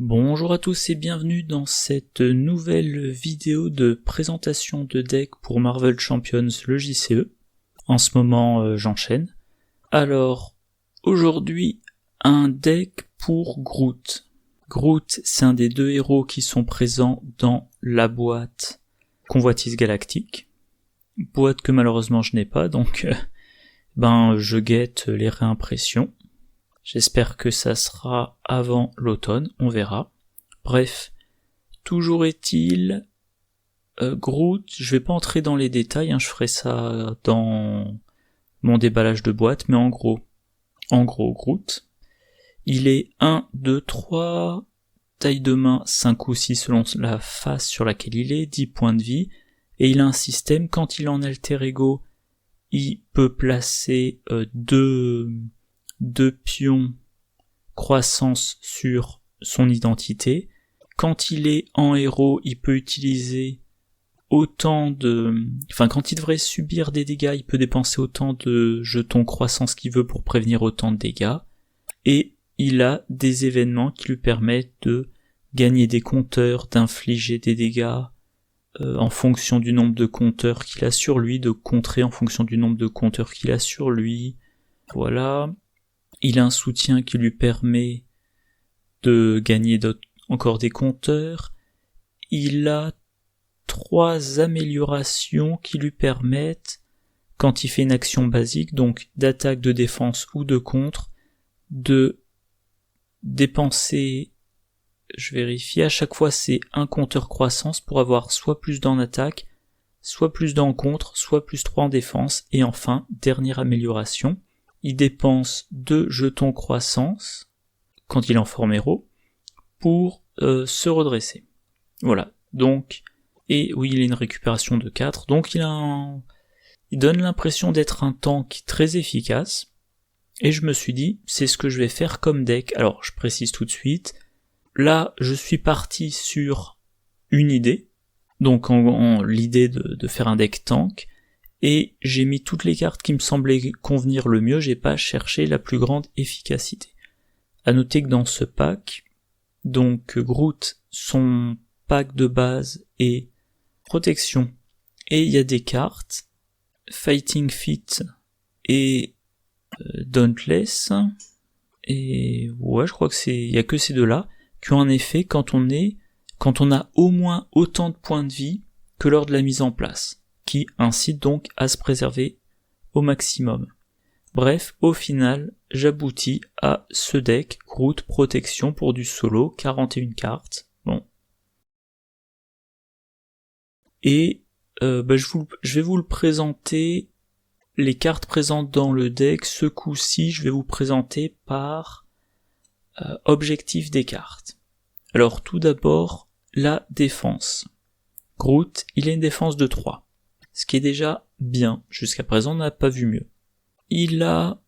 Bonjour à tous et bienvenue dans cette nouvelle vidéo de présentation de deck pour Marvel Champions, le JCE. En ce moment, j'enchaîne. Alors, aujourd'hui, un deck pour Groot. Groot, c'est un des deux héros qui sont présents dans la boîte Convoitise Galactique. Boîte que malheureusement je n'ai pas, donc je guette les réimpressions. J'espère que ça sera avant l'automne, on verra. Bref, toujours est-il, Groot, je vais pas entrer dans les détails, je ferai ça dans mon déballage de boîte, mais en gros, Groot, il est 1, 2, 3, taille de main 5 ou 6 selon la face sur laquelle il est, 10 points de vie, et il a un système, quand il est en alter ego, il peut placer deux pions croissance sur son identité. Quand il est en héros, il peut utiliser quand il devrait subir des dégâts, il peut dépenser autant de jetons croissance qu'il veut pour prévenir autant de dégâts. Et il a des événements qui lui permettent de gagner des compteurs, d'infliger des dégâts en fonction du nombre de compteurs qu'il a sur lui, de contrer en fonction du nombre de compteurs qu'il a sur lui. Voilà. Il a un soutien qui lui permet de gagner encore des compteurs. Il a 3 améliorations qui lui permettent, quand il fait une action basique, donc d'attaque, de défense ou de contre, de dépenser, je vérifie, à chaque fois c'est un compteur croissance pour avoir soit plus d'en attaque, soit plus d'en contre, soit plus 3 en défense, et enfin, dernière amélioration, il dépense 2 jetons croissance, quand il est en forme héros, pour se redresser. Voilà, donc, et oui, il a une récupération de 4, donc il donne l'impression d'être un tank très efficace, et je me suis dit, c'est ce que je vais faire comme deck. Alors, je précise tout de suite, là, je suis parti sur une idée, donc l'idée de faire un deck tank, et j'ai mis toutes les cartes qui me semblaient convenir le mieux, j'ai pas cherché la plus grande efficacité. À noter que dans ce pack, donc Groot, son pack de base est protection, et il y a des cartes, Fighting Fit et Dauntless, et ouais, je crois que il y a que ces deux-là, qui ont un effet quand on a au moins autant de points de vie que lors de la mise en place, qui incite donc à se préserver au maximum. Bref, au final, j'aboutis à ce deck Groot Protection pour du solo, 41 cartes. Bon. Et je vais vous le présenter, les cartes présentes dans le deck. Ce coup-ci, je vais vous présenter par objectif des cartes. Alors tout d'abord, la défense. Groot, il a une défense de 3. Ce qui est déjà bien, jusqu'à présent on n'a pas vu mieux. Il a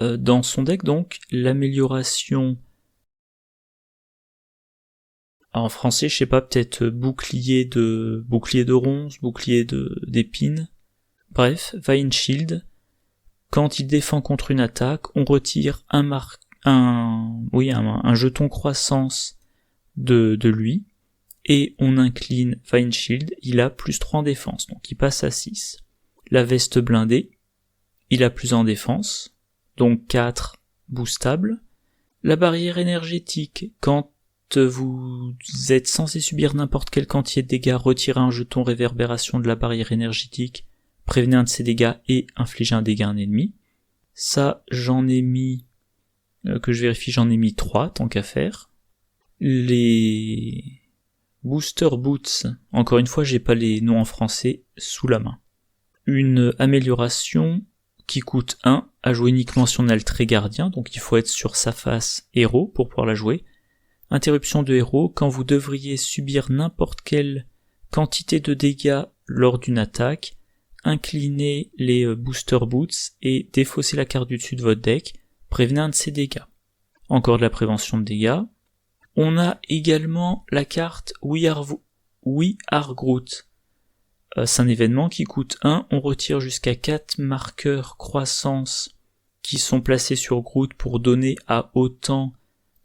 dans son deck donc l'amélioration, en français je sais pas, peut-être bouclier de ronces, bouclier d'épines, bref, Vine Shield. Quand il défend contre une attaque, on retire un jeton croissance de lui, et on incline Vine Shield, il a plus 3 en défense, donc il passe à 6. La veste blindée, il a plus en défense, donc 4 boostables. La barrière énergétique, quand vous êtes censé subir n'importe quelle quantité de dégâts, retirez un jeton réverbération de la barrière énergétique, prévenez un de ces dégâts et infligez un dégât à un ennemi. Ça, j'en ai mis 3, tant qu'à faire. Les Booster Boots, encore une fois, j'ai pas les noms en français sous la main. Une amélioration qui coûte 1 à jouer uniquement sur un alter gardien, donc il faut être sur sa face héros pour pouvoir la jouer. Interruption de héros, quand vous devriez subir n'importe quelle quantité de dégâts lors d'une attaque, inclinez les Booster Boots et défaussez la carte du dessus de votre deck, prévenez un de ces dégâts. Encore de la prévention de dégâts. On a également la carte We Are Groot. C'est un événement qui coûte 1, on retire jusqu'à 4 marqueurs croissance qui sont placés sur Groot pour donner à autant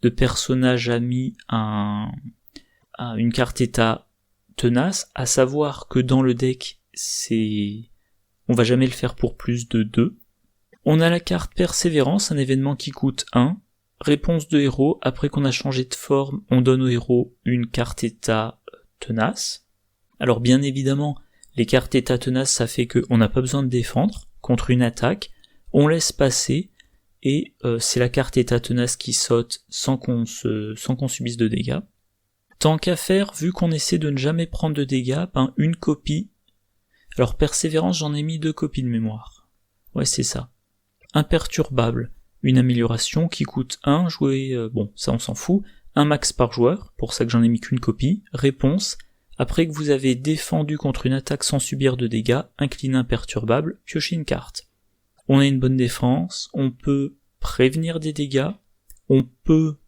de personnage a mis une carte état tenace, à savoir que dans le deck, on va jamais le faire pour plus de 2. On a la carte Persévérance, un événement qui coûte 1. Réponse de héros, après qu'on a changé de forme, on donne au héros une carte état tenace. Alors bien évidemment, les cartes état tenace, ça fait qu'on n'a pas besoin de défendre contre une attaque, on laisse passer, et c'est la carte état tenace qui saute sans qu'on subisse de dégâts. Tant qu'à faire, vu qu'on essaie de ne jamais prendre de dégâts, une copie. Alors Persévérance, j'en ai mis 2 copies de mémoire. Ouais, c'est ça. Imperturbable, une amélioration qui coûte 1, jouer, ça on s'en fout, 1 max par joueur, pour ça que j'en ai mis qu'une copie. Réponse, après que vous avez défendu contre une attaque sans subir de dégâts, incliné imperturbable, piochez une carte. On a une bonne défense, on peut prévenir des dégâts, on peut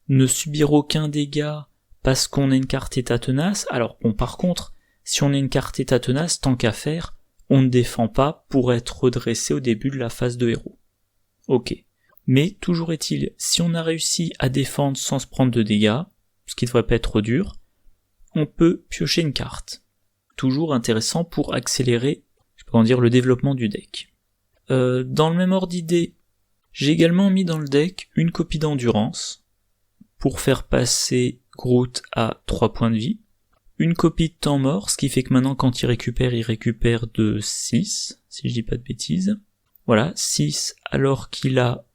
ne subir aucun dégât parce qu'on a une carte état tenace. Alors bon, par contre, si on a une carte état tenace, tant qu'à faire, on ne défend pas pour être redressé au début de la phase de héros. Ok. Mais toujours est-il, si on a réussi à défendre sans se prendre de dégâts, ce qui devrait pas être trop dur, on peut piocher une carte. Toujours intéressant pour accélérer, le développement du deck. Dans le même ordre d'idée, j'ai également mis dans le deck une copie d'endurance pour faire passer Groot à 3 points de vie, une copie de temps mort, ce qui fait que maintenant quand il récupère de 6, si je dis pas de bêtises. Voilà, 6 alors qu'il a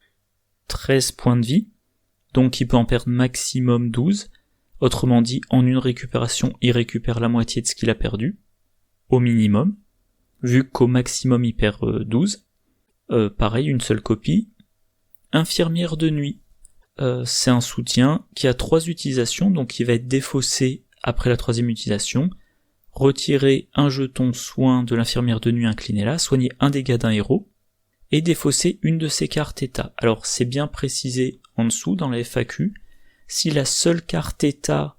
13 points de vie, donc il peut en perdre maximum 12, autrement dit, en une récupération, il récupère la moitié de ce qu'il a perdu, au minimum, vu qu'au maximum il perd 12. Pareil, une seule copie. Infirmière de nuit, c'est un soutien qui a 3 utilisations, donc il va être défaussé après la 3e utilisation. Retirer un jeton soin de l'infirmière de nuit incliné là, soigner un dégât d'un héros, et défausser une de ses cartes état. Alors c'est bien précisé en dessous dans la FAQ, si la seule carte état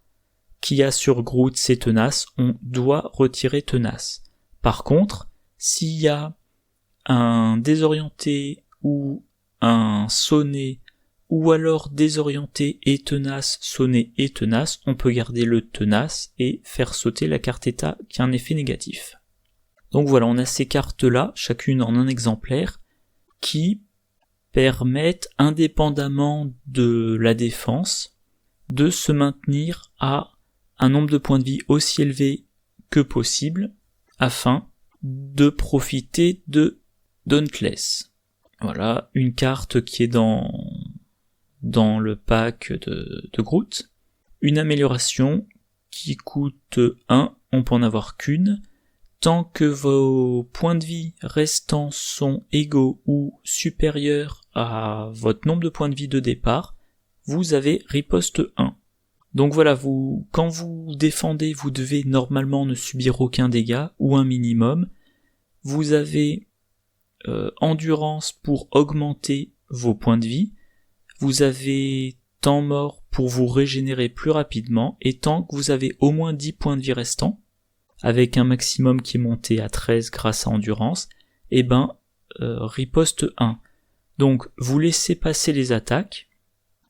qu'il y a sur Groot c'est tenace, on doit retirer tenace. Par contre, s'il y a un désorienté ou un sonné, ou alors désorienté et tenace, sonné et tenace, on peut garder le tenace et faire sauter la carte état qui a un effet négatif. Donc voilà, on a ces cartes-là, chacune en un exemplaire, qui permettent, indépendamment de la défense, de se maintenir à un nombre de points de vie aussi élevé que possible, afin de profiter de Dauntless. Voilà, une carte qui est dans le pack de Groot. Une amélioration qui coûte 1, on peut en avoir qu'une. Tant que vos points de vie restants sont égaux ou supérieurs à votre nombre de points de vie de départ, vous avez riposte 1. Donc voilà, quand vous défendez, vous devez normalement ne subir aucun dégât, ou un minimum. Vous avez endurance pour augmenter vos points de vie. Vous avez temps mort pour vous régénérer plus rapidement, et tant que vous avez au moins 10 points de vie restants, avec un maximum qui est monté à 13 grâce à endurance, riposte 1. Donc vous laissez passer les attaques.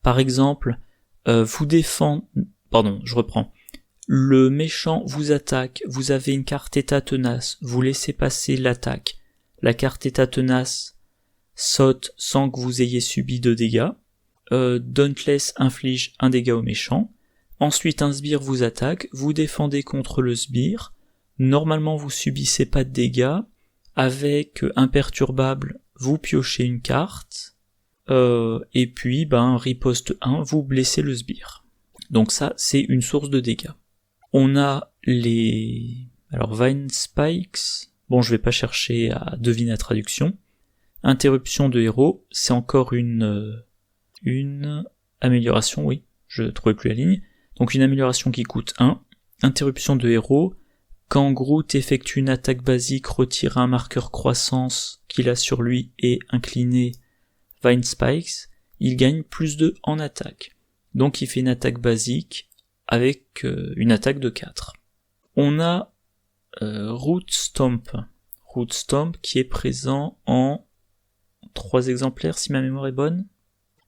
Par exemple, le méchant vous attaque, vous avez une carte état tenace, vous laissez passer l'attaque, la carte état tenace saute sans que vous ayez subi de dégâts, Dauntless inflige un dégât au méchant, ensuite un sbire vous attaque, vous défendez contre le sbire, normalement vous subissez pas de dégâts, avec imperturbable vous piochez une carte, et puis riposte 1, vous blessez le sbire. Donc ça c'est une source de dégâts. On a Vine Spikes, je vais pas chercher à deviner la traduction. Interruption de héros, c'est encore une amélioration, oui, je trouvais plus la ligne. Donc une amélioration qui coûte 1. Interruption de héros, quand Groot effectue une attaque basique, retire un marqueur croissance qu'il a sur lui et incliné Vine Spikes, il gagne plus 2 en attaque. Donc il fait une attaque basique avec une attaque de 4. On a Root Stomp qui est présent en 3 exemplaires si ma mémoire est bonne.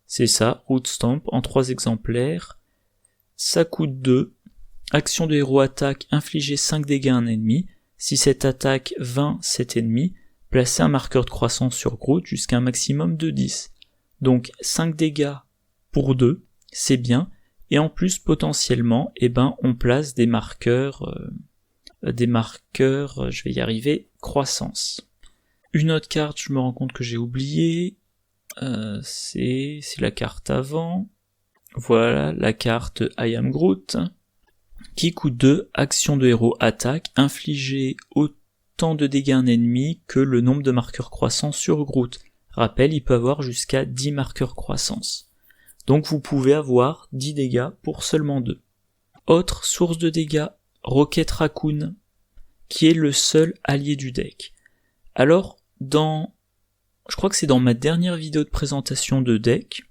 C'est ça, Root Stomp en 3 exemplaires. Ça coûte 2. Action de héros attaque, infliger 5 dégâts à un ennemi. Si cette attaque vainc cet ennemi, placez un marqueur de croissance sur Groot jusqu'à un maximum de 10. Donc 5 dégâts pour 2, c'est bien. Et en plus, potentiellement, on place des marqueurs, je vais y arriver, croissance. Une autre carte, je me rends compte que j'ai oublié, c'est la carte avant. Voilà, la carte I Am Groot, qui coûte 2, action de héros attaque, infliger autant de dégâts à un ennemi que le nombre de marqueurs croissance sur Groot. Rappel, il peut avoir jusqu'à 10 marqueurs croissance. Donc vous pouvez avoir 10 dégâts pour seulement 2. Autre source de dégâts, Rocket Raccoon, qui est le seul allié du deck. Alors, je crois que c'est dans ma dernière vidéo de présentation de deck,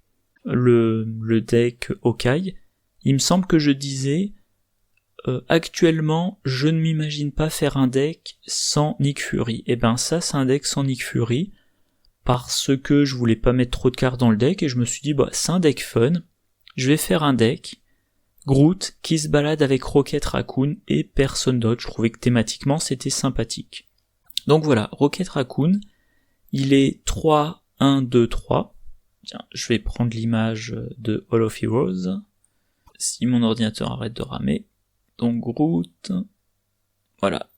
le deck Hawkeye, il me semble que je disais, actuellement, je ne m'imagine pas faire un deck sans Nick Fury. Et ça c'est un deck sans Nick Fury, parce que je voulais pas mettre trop de cartes dans le deck, et je me suis dit, c'est un deck fun, je vais faire un deck Groot qui se balade avec Rocket Raccoon et personne d'autre. Je trouvais que thématiquement c'était sympathique. Donc voilà, Rocket Raccoon, il est 3, 1, 2, 3. Tiens, je vais prendre l'image de Hall of Heroes, si mon ordinateur arrête de ramer. Donc Groot, voilà.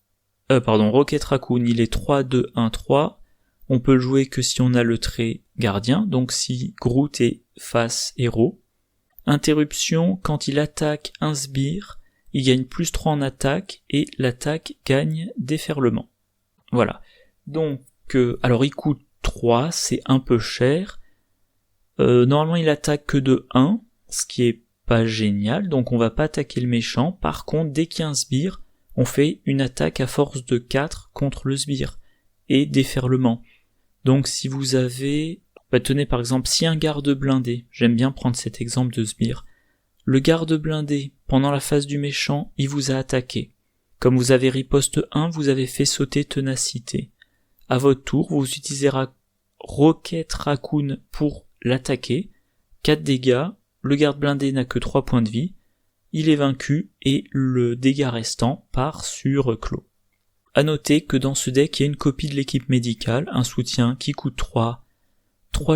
Rocket Raccoon, il est 3, 2, 1, 3. On peut le jouer que si on a le trait gardien, donc si Groot est face héros. Interruption, quand il attaque un sbire, il gagne plus 3 en attaque, et l'attaque gagne déferlement. Voilà. Donc, alors il coûte 3, c'est un peu cher. Normalement il attaque que de 1, ce qui est pas génial, donc on va pas attaquer le méchant. Par contre, dès qu'il y a un sbire, on fait une attaque à force de 4 contre le sbire, et déferlement. Donc si vous avez, tenez par exemple, si un garde blindé, j'aime bien prendre cet exemple de sbire, le garde blindé, pendant la phase du méchant, il vous a attaqué. Comme vous avez riposte 1, vous avez fait sauter ténacité. À votre tour, vous utiliserez Rocket Raccoon pour l'attaquer, 4 dégâts, le garde blindé n'a que 3 points de vie, il est vaincu et le dégât restant part sur Claw. À noter que dans ce deck, il y a une copie de l'équipe médicale, un soutien qui coûte 3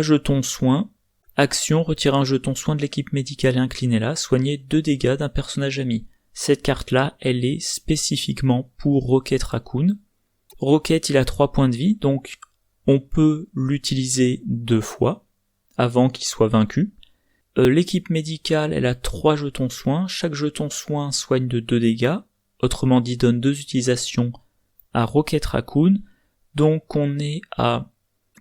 jetons soins, action, retirer un jeton soin de l'équipe médicale et inclinez-la, soigner 2 dégâts d'un personnage ami. Cette carte-là, elle est spécifiquement pour Rocket Raccoon. Rocket, il a 3 points de vie, donc on peut l'utiliser 2 fois, avant qu'il soit vaincu. L'équipe médicale, elle a 3 jetons soins, chaque jeton soin soigne de 2 dégâts, autrement dit donne 2 utilisations à Rocket Raccoon, donc on est à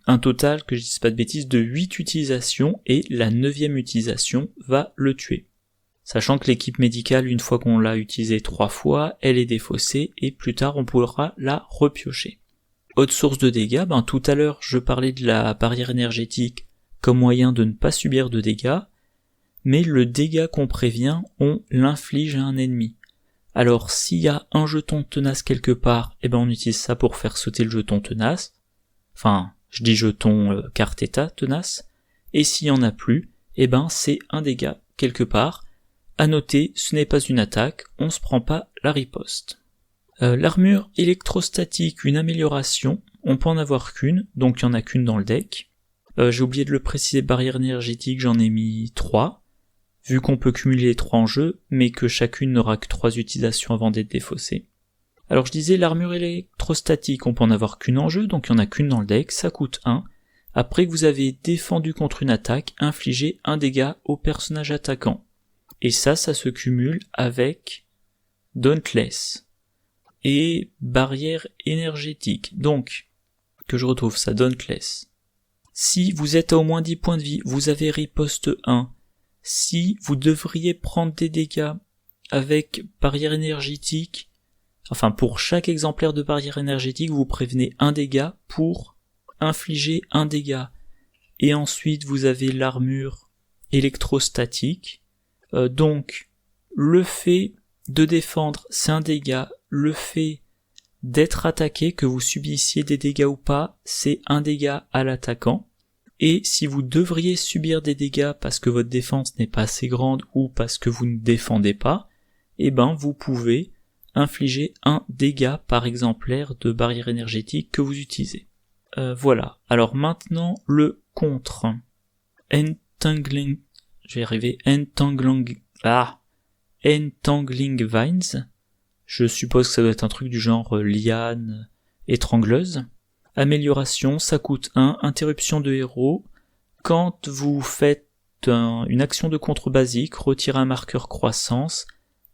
un total, que je dise pas de bêtises, de 8 utilisations, et la 9e utilisation va le tuer. Sachant que l'équipe médicale, une fois qu'on l'a utilisée 3 fois, elle est défaussée, et plus tard on pourra la repiocher. Autre source de dégâts, tout à l'heure je parlais de la barrière énergétique comme moyen de ne pas subir de dégâts, mais le dégât qu'on prévient, on l'inflige à un ennemi. Alors s'il y a un jeton tenace quelque part, on utilise ça pour faire sauter le jeton tenace, enfin je dis jeton carte état tenace, et s'il y en a plus, c'est un dégât quelque part. À noter, ce n'est pas une attaque, on se prend pas la riposte. L'armure électrostatique, une amélioration, on peut en avoir qu'une, donc il y en a qu'une dans le deck. J'ai oublié de le préciser, barrière énergétique, j'en ai mis 3. Vu qu'on peut cumuler les 3 en jeu, mais que chacune n'aura que 3 utilisations avant d'être défaussée. Alors je disais, l'armure électrostatique, on peut en avoir qu'une en jeu, donc il n'y en a qu'une dans le deck, ça coûte 1. Après que vous avez défendu contre une attaque, infligez un dégât au personnage attaquant. Et ça se cumule avec Dauntless et barrière énergétique. Donc, que je retrouve ça, Dauntless. Si vous êtes à au moins 10 points de vie, vous avez riposte 1. Si vous devriez prendre des dégâts avec barrière énergétique, enfin pour chaque exemplaire de barrière énergétique, vous prévenez un dégât pour infliger un dégât. Et ensuite vous avez l'armure électrostatique. Donc le fait de défendre, c'est un dégât. Le fait d'être attaqué, que vous subissiez des dégâts ou pas, c'est un dégât à l'attaquant. et si vous devriez subir des dégâts parce que votre défense n'est pas assez grande ou parce que vous ne défendez pas, vous pouvez infliger un dégât par exemplaire de barrière énergétique que vous utilisez. Voilà. Alors maintenant, le contre. Entangling Vines. Je suppose que ça doit être un truc du genre liane étrangleuse. Amélioration, ça coûte 1. Interruption de héros. Quand vous faites une action de contre basique, retirez un marqueur croissance.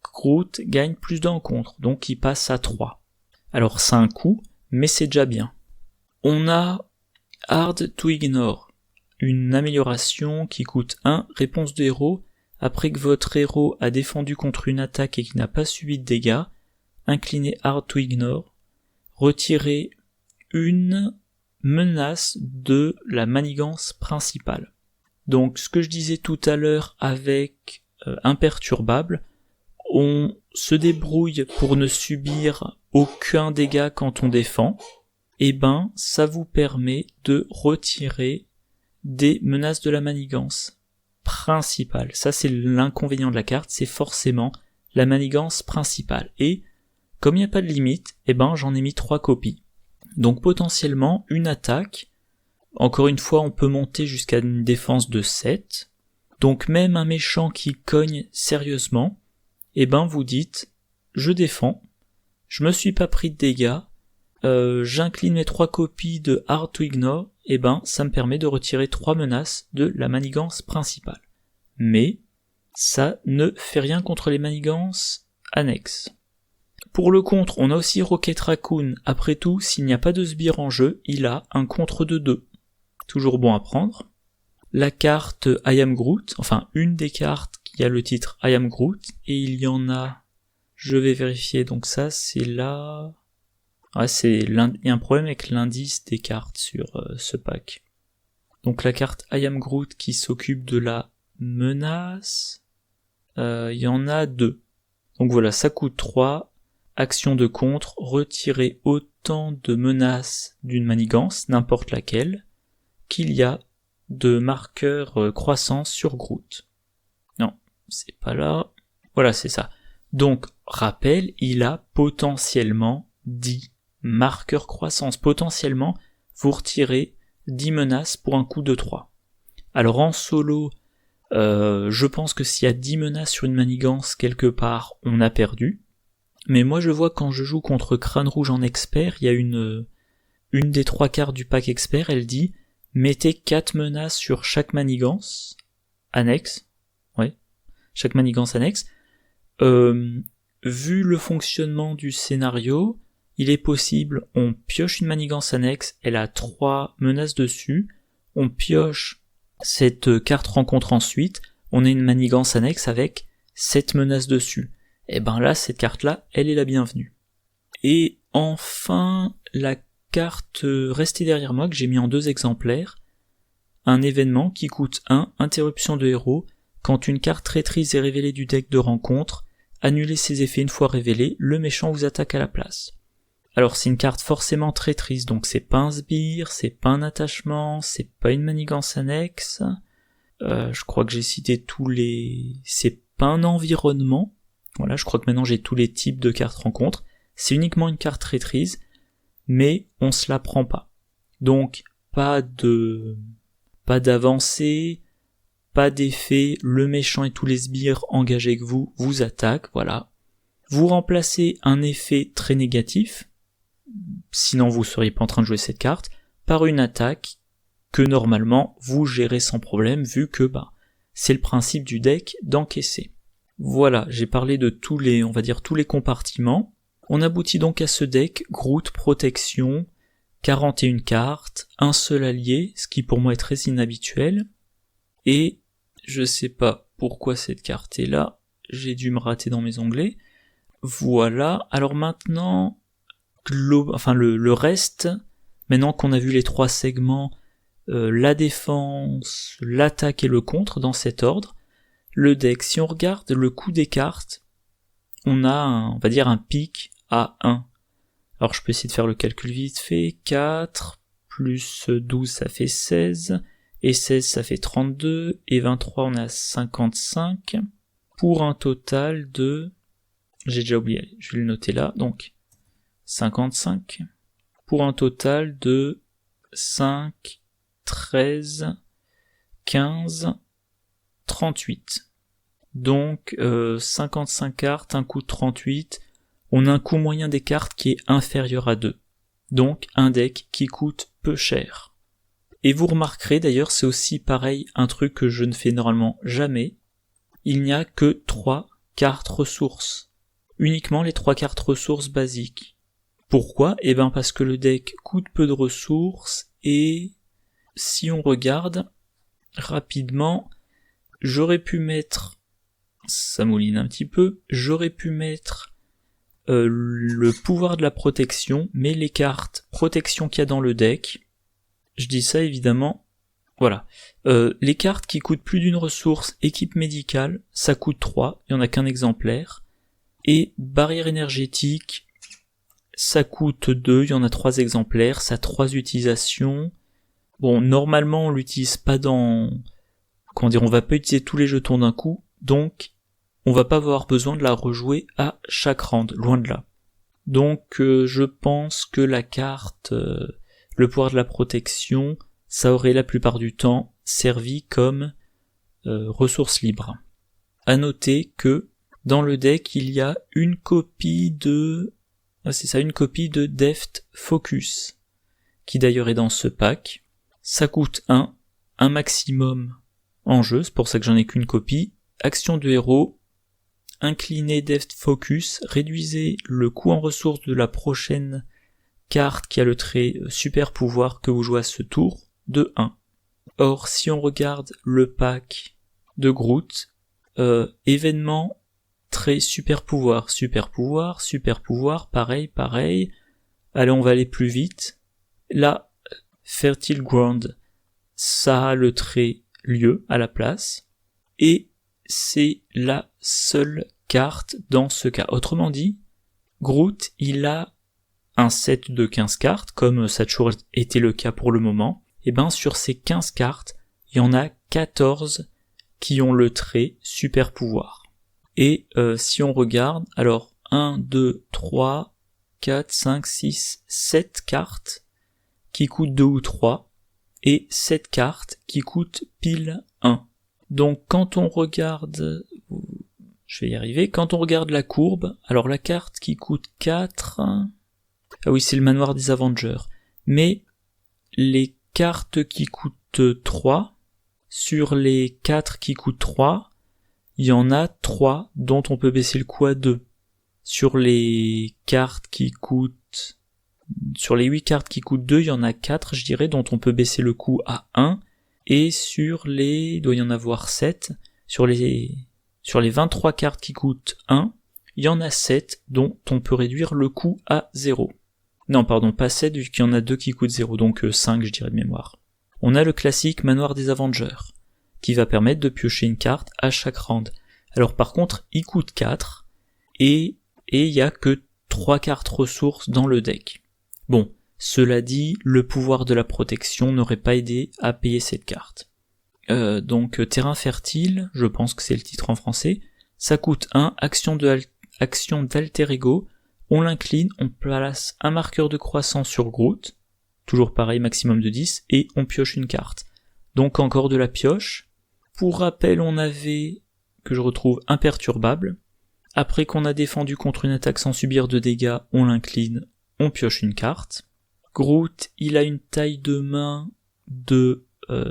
Groot gagne plus d'un contre, donc il passe à 3. Alors c'est un coup, mais c'est déjà bien. On a Hard to Ignore, une amélioration qui coûte 1. Réponse de héros. Après que votre héros a défendu contre une attaque et qu'il n'a pas subi de dégâts, inclinez Hard to Ignore. Retirez une menace de la manigance principale. Donc ce que je disais tout à l'heure avec imperturbable, on se débrouille pour ne subir aucun dégât quand on défend, ça vous permet de retirer des menaces de la manigance principale. Ça c'est l'inconvénient de la carte, c'est forcément la manigance principale. Et comme il n'y a pas de limite, j'en ai mis 3 copies. Donc potentiellement une attaque, encore une fois on peut monter jusqu'à une défense de 7, donc même un méchant qui cogne sérieusement, vous dites je défends, je me suis pas pris de dégâts, j'incline mes 3 copies de Hard to Ignore, ça me permet de retirer 3 menaces de la manigance principale. Mais ça ne fait rien contre les manigances annexes. Pour le contre, on a aussi Rocket Raccoon. Après tout, s'il n'y a pas de sbire en jeu, il a un contre de 2. Toujours bon à prendre. La carte I Am Groot, une des cartes qui a le titre I Am Groot, et il y en a, je vais vérifier, donc ça c'est là... il y a un problème avec l'indice des cartes sur ce pack. Donc la carte I Am Groot qui s'occupe de la menace, il y en a 2. Donc voilà, ça coûte 3. Action de contre, retirer autant de menaces d'une manigance, n'importe laquelle, qu'il y a de marqueurs croissance sur Groot. Non, c'est pas là. Voilà, c'est ça. Donc, rappel, il a potentiellement 10 marqueurs croissance. Potentiellement, vous retirez 10 menaces pour un coup de 3. Alors en solo, je pense que s'il y a 10 menaces sur une manigance quelque part, on a perdu. Mais moi je vois quand je joue contre Crâne Rouge en expert, il y a une des 3 cartes du pack expert, elle dit mettez 4 menaces sur chaque manigance annexe. Ouais, chaque manigance annexe. Vu le fonctionnement du scénario, il est possible, on pioche une manigance annexe, elle a 3 menaces dessus, on pioche cette carte rencontre ensuite, on a une manigance annexe avec 7 menaces dessus. Là, cette carte-là, elle est la bienvenue. Et enfin, la carte restée derrière moi, que j'ai mis en 2 exemplaires, un événement qui coûte 1, interruption de héros, quand une carte traîtrise est révélée du deck de rencontre, annulez ses effets une fois révélés, le méchant vous attaque à la place. Alors c'est une carte forcément traîtrise, donc c'est pas un sbire, c'est pas un attachement, c'est pas une manigance annexe, je crois que j'ai cité c'est pas un environnement. Voilà, je crois que maintenant j'ai tous les types de cartes rencontres. C'est uniquement une carte traîtrise, mais on se la prend pas. Donc, pas d'avancée, pas d'effet, le méchant et tous les sbires engagés avec vous attaquent, voilà. Vous remplacez un effet très négatif, sinon vous seriez pas en train de jouer cette carte, par une attaque que normalement vous gérez sans problème, vu que c'est le principe du deck d'encaisser. Voilà, j'ai parlé de tous les compartiments. On aboutit donc à ce deck, Groot, protection, 41 cartes, un seul allié, ce qui pour moi est très inhabituel. Et je sais pas pourquoi cette carte est là, j'ai dû me rater dans mes onglets. Voilà, alors maintenant, le reste, maintenant qu'on a vu les 3 segments, la défense, l'attaque et le contre dans cet ordre, le deck, si on regarde le coût des cartes, on a un pic à 1. Alors je peux essayer de faire le calcul vite fait, 4 plus 12 ça fait 16, et 16 ça fait 32, et 23 on est à 55, pour un total de... J'ai déjà oublié, allez, je vais le noter là, donc 55, pour un total de 5, 13, 15, 38. Donc 55 cartes, un coût de 38, on a un coût moyen des cartes qui est inférieur à 2. Donc un deck qui coûte peu cher. Et vous remarquerez d'ailleurs, c'est aussi pareil, un truc que je ne fais normalement jamais, il n'y a que 3 cartes ressources. Uniquement les 3 cartes ressources basiques. Pourquoi ? Eh ben parce que le deck coûte peu de ressources, et si on regarde rapidement, j'aurais pu mettre, ça mouline un petit peu, j'aurais pu mettre le pouvoir de la protection, mais les cartes protection qu'il y a dans le deck, je dis ça évidemment, voilà, les cartes qui coûtent plus d'une ressource, équipe médicale, ça coûte 3, il n'y en a qu'un exemplaire, et barrière énergétique, ça coûte 2, il y en a 3 exemplaires, ça a 3 utilisations. Bon, normalement on l'utilise pas dans... Comment dire, on va pas utiliser tous les jetons d'un coup, donc on va pas avoir besoin de la rejouer à chaque round, loin de là. Donc je pense que la carte, le pouvoir de la protection, ça aurait la plupart du temps servi comme ressource libre. À noter que dans le deck il y a une copie de... une copie de Deft Focus, qui d'ailleurs est dans ce pack. Ça coûte 1 maximum en jeu, c'est pour ça que j'en ai qu'une copie. Action de héros, inclinez Deft Focus, réduisez le coût en ressources de la prochaine carte qui a le trait super pouvoir que vous jouez à ce tour, de 1. Or, si on regarde le pack de Groot, événement, trait super pouvoir, pareil. Allez, on va aller plus vite. Là, Fertile Ground, ça a le trait lieu à la place, et c'est la seule carte dans ce cas. Autrement dit, Groot, il a un set de 15 cartes, comme ça a toujours été le cas pour le moment. Et ben, sur ces 15 cartes, il y en a 14 qui ont le trait super pouvoir. Et si on regarde, alors 1, 2, 3, 4, 5, 6, 7 cartes qui coûtent 2 ou 3, et 7 cartes qui coûtent pile 1. Donc quand on regarde, je vais y arriver, quand on regarde la courbe, alors la carte qui coûte 4, ah oui c'est le manoir des Avengers, mais les cartes qui coûtent 3, sur les 4 qui coûtent 3, il y en a 3 dont on peut baisser le coût à 2. Sur les cartes qui coûtent... Sur les 8 cartes qui coûtent 2, il y en a 4, je dirais, dont on peut baisser le coût à 1. Et sur les... il doit y en avoir 7. Sur les 23 cartes qui coûtent 1, il y en a 7 dont on peut réduire le coût à 0. Non, pardon, pas 7, vu qu'il y en a 2 qui coûtent 0, donc 5, je dirais de mémoire. On a le classique manoir des Avengers, qui va permettre de piocher une carte à chaque round. Alors par contre, il coûte 4, et il y a que 3 cartes ressources dans le deck. Bon, cela dit, le pouvoir de la protection n'aurait pas aidé à payer cette carte. Donc terrain fertile, je pense que c'est le titre en français, ça coûte 1, action d'alter ego, on l'incline, on place un marqueur de croissance sur Groot, toujours pareil, maximum de 10, et on pioche une carte. Donc encore de la pioche. Pour rappel, on avait, que je retrouve, imperturbable. Après qu'on a défendu contre une attaque sans subir de dégâts, on l'incline, on pioche une carte. Groot, il a une taille de main de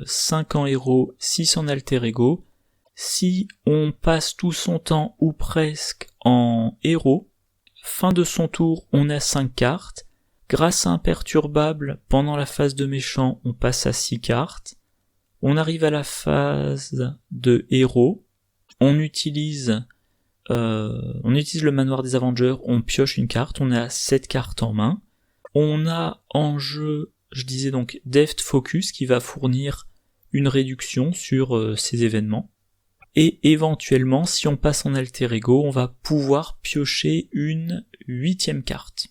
5 en héros, 6 en alter ego. Si on passe tout son temps, ou presque, en héros, fin de son tour, on a 5 cartes. Grâce à imperturbable, pendant la phase de méchant, on passe à 6 cartes. On arrive à la phase de héros, on utilise le manoir des Avengers, on pioche une carte, on a 7 cartes en main. On a en jeu, je disais donc, Deft Focus qui va fournir une réduction sur ces événements. Et éventuellement, si on passe en alter ego, on va pouvoir piocher une 8e carte.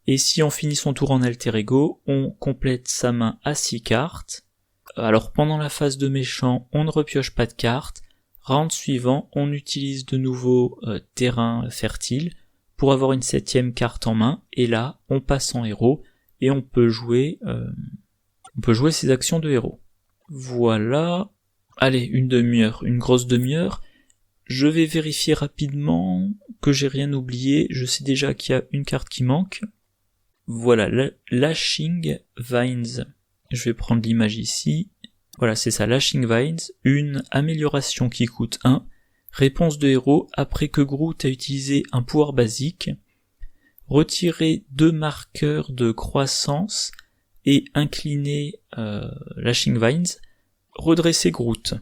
Et si on finit son tour en alter ego, on complète sa main à 6 cartes. Alors pendant la phase de méchant, on ne repioche pas de cartes. Round suivant, on utilise de nouveau terrain fertile pour avoir une 7ème carte en main, et là, on passe en héros, et on peut jouer ses actions de héros. Voilà. Allez, une grosse demi-heure. Je vais vérifier rapidement que j'ai rien oublié. Je sais déjà qu'il y a une carte qui manque. Voilà, Lashing Vines. Je vais prendre l'image ici. Voilà, c'est ça, Lashing Vines, une amélioration qui coûte 1. Réponse de héros, après que Groot a utilisé un pouvoir basique. Retirer 2 marqueurs de croissance et incliner Lashing Vines. Redresser Groot.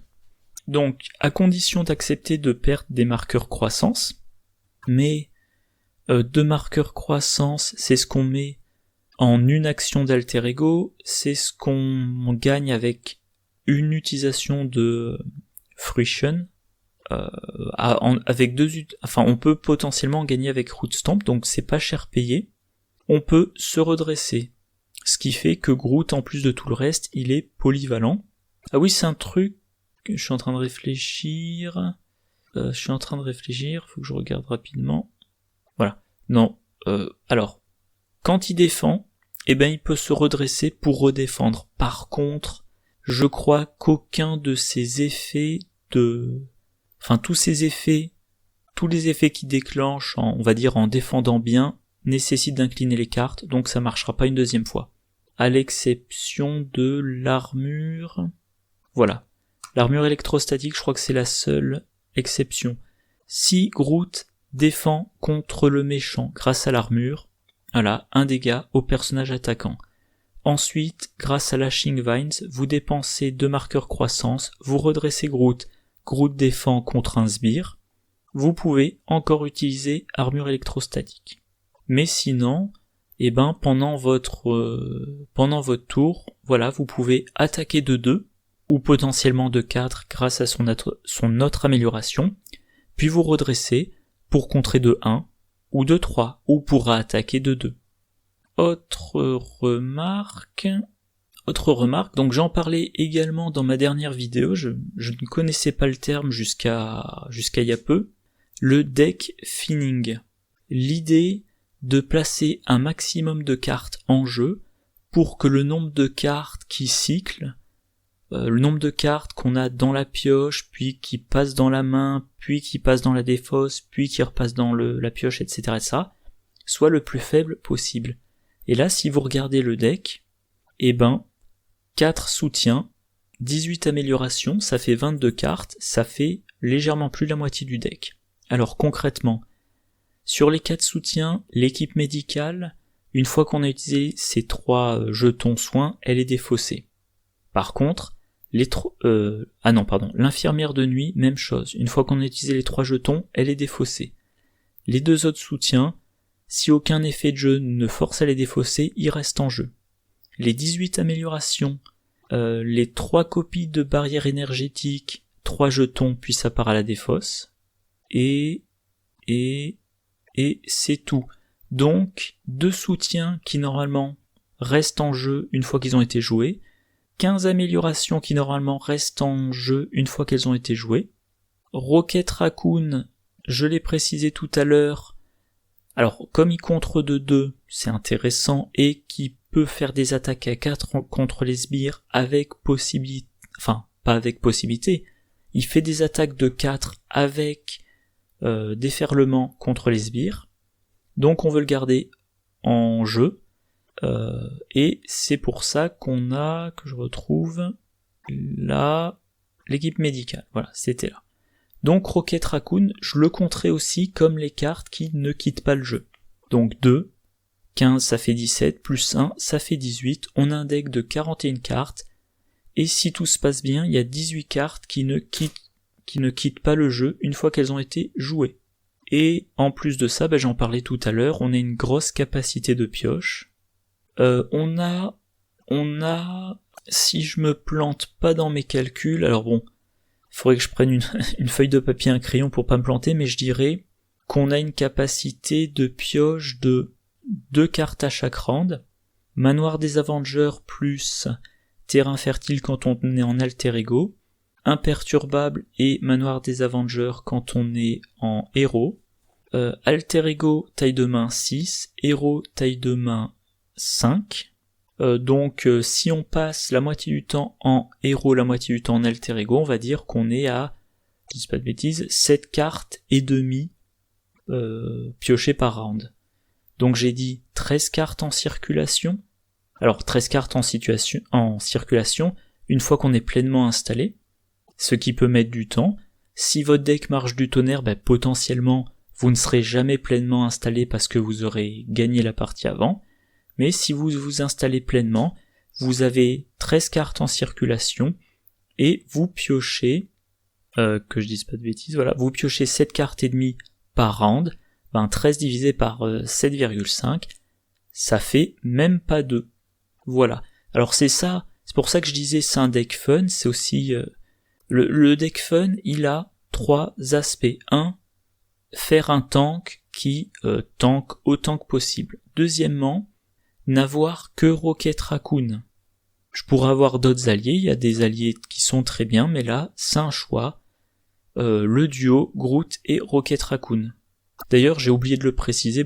Donc, à condition d'accepter de perdre des marqueurs croissance, mais 2 marqueurs croissance, c'est ce qu'on met en une action d'alter ego, c'est ce qu'on gagne avec une utilisation de fruition, on peut potentiellement gagner avec Root Stomp, donc c'est pas cher payé. On peut se redresser, ce qui fait que Groot, en plus de tout le reste, il est polyvalent. Ah oui, c'est un truc que je suis en train de réfléchir. Faut que je regarde rapidement. Voilà. Non. Alors, quand il défend, il peut se redresser pour redéfendre. Par contre, je crois qu'aucun de ces effets tous les effets qui déclenchent en défendant bien, nécessitent d'incliner les cartes, donc ça marchera pas une deuxième fois. À l'exception de l'armure. Voilà. L'armure électrostatique, je crois que c'est la seule exception. Si Groot défend contre le méchant grâce à l'armure, voilà, 1 dégât au personnage attaquant. Ensuite, grâce à Lashing Vines, vous dépensez 2 marqueurs croissance, vous redressez Groot. Groot défend contre un sbire. Vous pouvez encore utiliser armure électrostatique. Mais sinon, pendant votre tour, voilà, vous pouvez attaquer de 2, ou potentiellement de 4 grâce à son autre amélioration, puis vous redressez pour contrer de 1, ou de 3, ou pour attaquer de 2. Autre remarque, donc j'en parlais également dans ma dernière vidéo, je ne connaissais pas le terme jusqu'à il y a peu, le deck finning. L'idée de placer un maximum de cartes en jeu pour que le nombre de cartes qui cyclent, le nombre de cartes qu'on a dans la pioche, puis qui passent dans la main, puis qui passent dans la défausse, puis qui repassent dans la pioche, etc., soit le plus faible possible. Et là, si vous regardez le deck, 4 soutiens, 18 améliorations, ça fait 22 cartes, ça fait légèrement plus de la moitié du deck. Alors concrètement, sur les 4 soutiens, l'équipe médicale, une fois qu'on a utilisé ces 3 jetons soins, elle est défaussée. Par contre, l'infirmière de nuit, même chose. Une fois qu'on a utilisé les 3 jetons, elle est défaussée. Les 2 autres soutiens, si aucun effet de jeu ne force à les défausser, ils restent en jeu. Les 18 améliorations, les 3 copies de barrière énergétique, 3 jetons, puis ça part à la défausse. Et c'est tout. Donc, 2 soutiens qui normalement restent en jeu une fois qu'ils ont été joués, 15 améliorations qui normalement restent en jeu une fois qu'elles ont été jouées. Rocket Raccoon, je l'ai précisé tout à l'heure, alors comme il contre de 2, c'est intéressant, et qui peut faire des attaques à 4 contre les sbires avec possibilité, pas avec possibilité, il fait des attaques de 4 avec déferlement contre les sbires, donc on veut le garder en jeu, et c'est pour ça qu'on a, que je retrouve, là, l'équipe médicale, voilà, c'était là. Donc Rocket Raccoon, je le compterai aussi comme les cartes qui ne quittent pas le jeu. Donc 2, 15 ça fait 17, plus 1 ça fait 18, on a un deck de 41 cartes, et si tout se passe bien, il y a 18 cartes qui ne quittent pas le jeu une fois qu'elles ont été jouées. Et en plus de ça, j'en parlais tout à l'heure, on a une grosse capacité de pioche. On a, si je me plante pas dans mes calculs, alors bon, il faudrait que je prenne une feuille de papier et un crayon pour pas me planter, mais je dirais qu'on a une capacité de pioche de 2 cartes à chaque round, Manoir des Avengers plus Terrain fertile quand on est en alter ego, Imperturbable et Manoir des Avengers quand on est en héros, alter ego taille de main 6, héros taille de main 5. Donc si on passe la moitié du temps en héros, la moitié du temps en alter ego, on va dire qu'on est à, je dis pas de bêtises, 7 cartes et demi piochées par round. Donc j'ai dit 13 cartes en circulation. Alors 13 cartes en circulation, une fois qu'on est pleinement installé, ce qui peut mettre du temps. Si votre deck marche du tonnerre, potentiellement vous ne serez jamais pleinement installé parce que vous aurez gagné la partie avant. Mais si vous vous installez pleinement, vous avez 13 cartes en circulation et vous piochez, que je dise pas de bêtises, voilà, vous piochez 7 cartes et demie par round, 13 divisé par 7,5, ça fait même pas 2. Voilà. Alors c'est pour ça que je disais c'est un deck fun, c'est aussi... le deck fun, il a 3 aspects. 1, faire un tank qui tank autant que possible. Deuxièmement, n'avoir que Rocket Raccoon. Je pourrais avoir d'autres alliés, il y a des alliés qui sont très bien, mais là, c'est un choix. Le duo Groot et Rocket Raccoon. D'ailleurs, j'ai oublié de le préciser,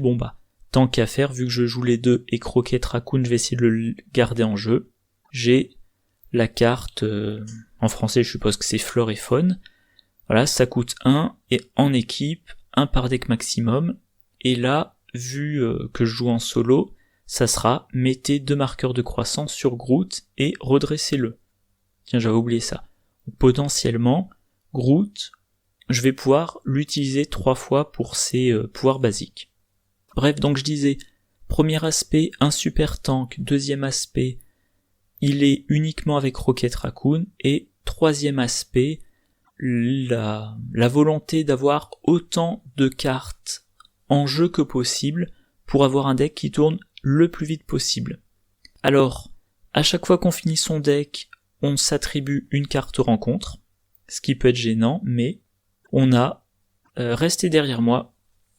tant qu'à faire, vu que je joue les deux et que Rocket Raccoon, je vais essayer de le garder en jeu, j'ai la carte, en français je suppose que c'est Flore et Faune. Voilà, ça coûte 1, et en équipe, 1 par deck maximum, et là, vu que je joue en solo, ça sera mettez 2 marqueurs de croissance sur Groot et redressez-le. Tiens, j'avais oublié ça. Potentiellement, Groot, je vais pouvoir l'utiliser 3 fois pour ses pouvoirs basiques. Bref, donc je disais, premier aspect, un super tank, deuxième aspect, il est uniquement avec Rocket Raccoon, et troisième aspect, la volonté d'avoir autant de cartes en jeu que possible pour avoir un deck qui tourne le plus vite possible. Alors, à chaque fois qu'on finit son deck, on s'attribue une carte rencontre, ce qui peut être gênant, mais on a resté derrière moi.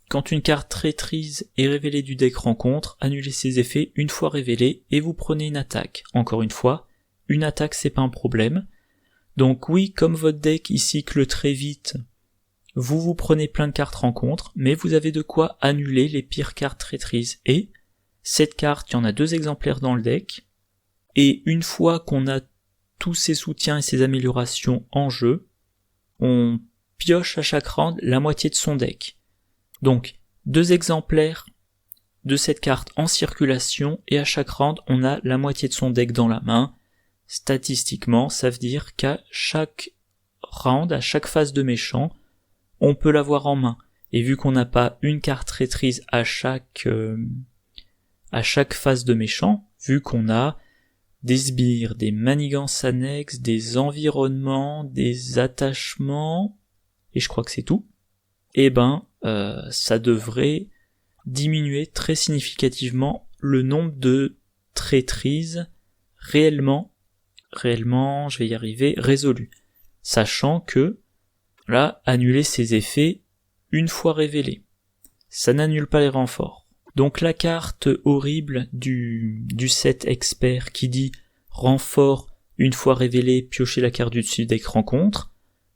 Quand une carte traîtrise est révélée du deck rencontre, annulez ses effets une fois révélés et vous prenez une attaque. Encore une fois, une attaque c'est pas un problème. Donc oui, comme votre deck il cycle très vite, vous prenez plein de cartes rencontre, mais vous avez de quoi annuler les pires cartes traîtrises. Et cette carte, il y en a 2 exemplaires dans le deck, et une fois qu'on a tous ses soutiens et ses améliorations en jeu, on pioche à chaque round la moitié de son deck. Donc, 2 exemplaires de cette carte en circulation, et à chaque round, on a la moitié de son deck dans la main. Statistiquement, ça veut dire qu'à chaque round, à chaque phase de méchant, on peut l'avoir en main. Et vu qu'on n'a pas une carte traîtrise à chaque phase de méchant, vu qu'on a des sbires, des manigances annexes, des environnements, des attachements, et je crois que c'est tout, ça devrait diminuer très significativement le nombre de traîtrises réellement, je vais y arriver, résolues. Sachant que, là, annuler ces effets une fois révélés. Ça n'annule pas les renforts. Donc la carte horrible du set expert qui dit renfort une fois révélé, piochez la carte du dessus deck rencontre,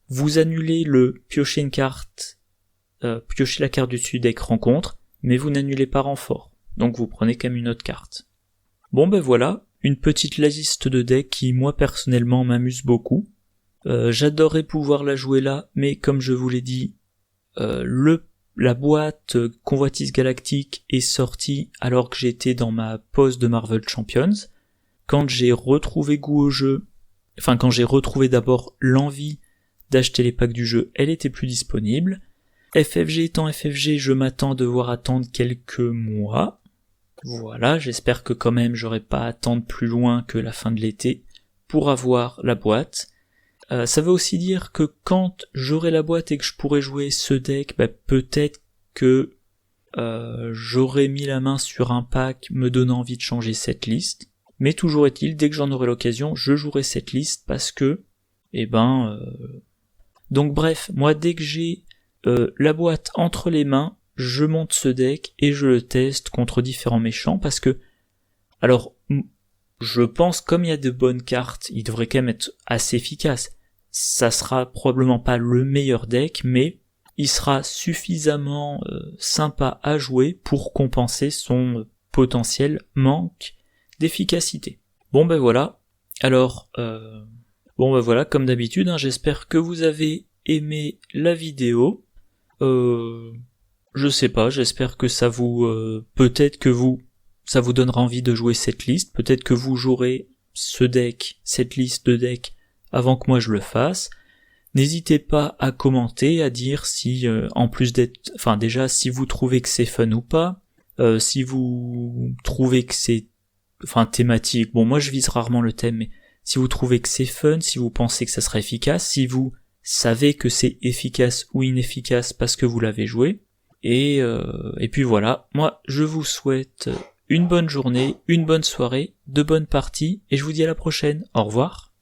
vous annulez le piocher une carte, piochez la carte du dessus deck rencontre, mais vous n'annulez pas renfort. Donc vous prenez quand même une autre carte. Bon voilà, une petite liste de decks qui moi personnellement m'amuse beaucoup. J'adorerais pouvoir la jouer là, mais comme je vous l'ai dit, la boîte Convoitise Galactique est sortie alors que j'étais dans ma pause de Marvel Champions. Quand j'ai retrouvé goût au jeu, quand j'ai retrouvé d'abord l'envie d'acheter les packs du jeu, elle était plus disponible. FFG étant FFG, je m'attends à devoir attendre quelques mois. Voilà, j'espère que quand même j'aurai pas à attendre plus loin que la fin de l'été pour avoir la boîte. Ça veut aussi dire que quand j'aurai la boîte et que je pourrai jouer ce deck, peut-être que j'aurai mis la main sur un pack me donnant envie de changer cette liste. Mais toujours est-il, dès que j'en aurai l'occasion, je jouerai cette liste parce que, Donc bref, moi dès que j'ai la boîte entre les mains, je monte ce deck et je le teste contre différents méchants parce que, alors, je pense comme il y a de bonnes cartes, il devrait quand même être assez efficace. Ça sera probablement pas le meilleur deck, mais il sera suffisamment sympa à jouer pour compenser son potentiel manque d'efficacité. Bon ben voilà. Alors, comme d'habitude, hein, j'espère que vous avez aimé la vidéo. Je sais pas, j'espère que ça vous, ça vous donnera envie de jouer cette liste. Peut-être que vous jouerez cette liste de decks avant que moi je le fasse. N'hésitez pas à commenter, à dire si, en plus d'être, enfin déjà, si vous trouvez que c'est fun ou pas, si vous trouvez que c'est, thématique. Bon, moi je vise rarement le thème, mais si vous trouvez que c'est fun, si vous pensez que ça sera efficace, si vous savez que c'est efficace ou inefficace parce que vous l'avez joué. Et puis voilà, moi je vous souhaite une bonne journée, une bonne soirée, de bonnes parties, et je vous dis à la prochaine. Au revoir.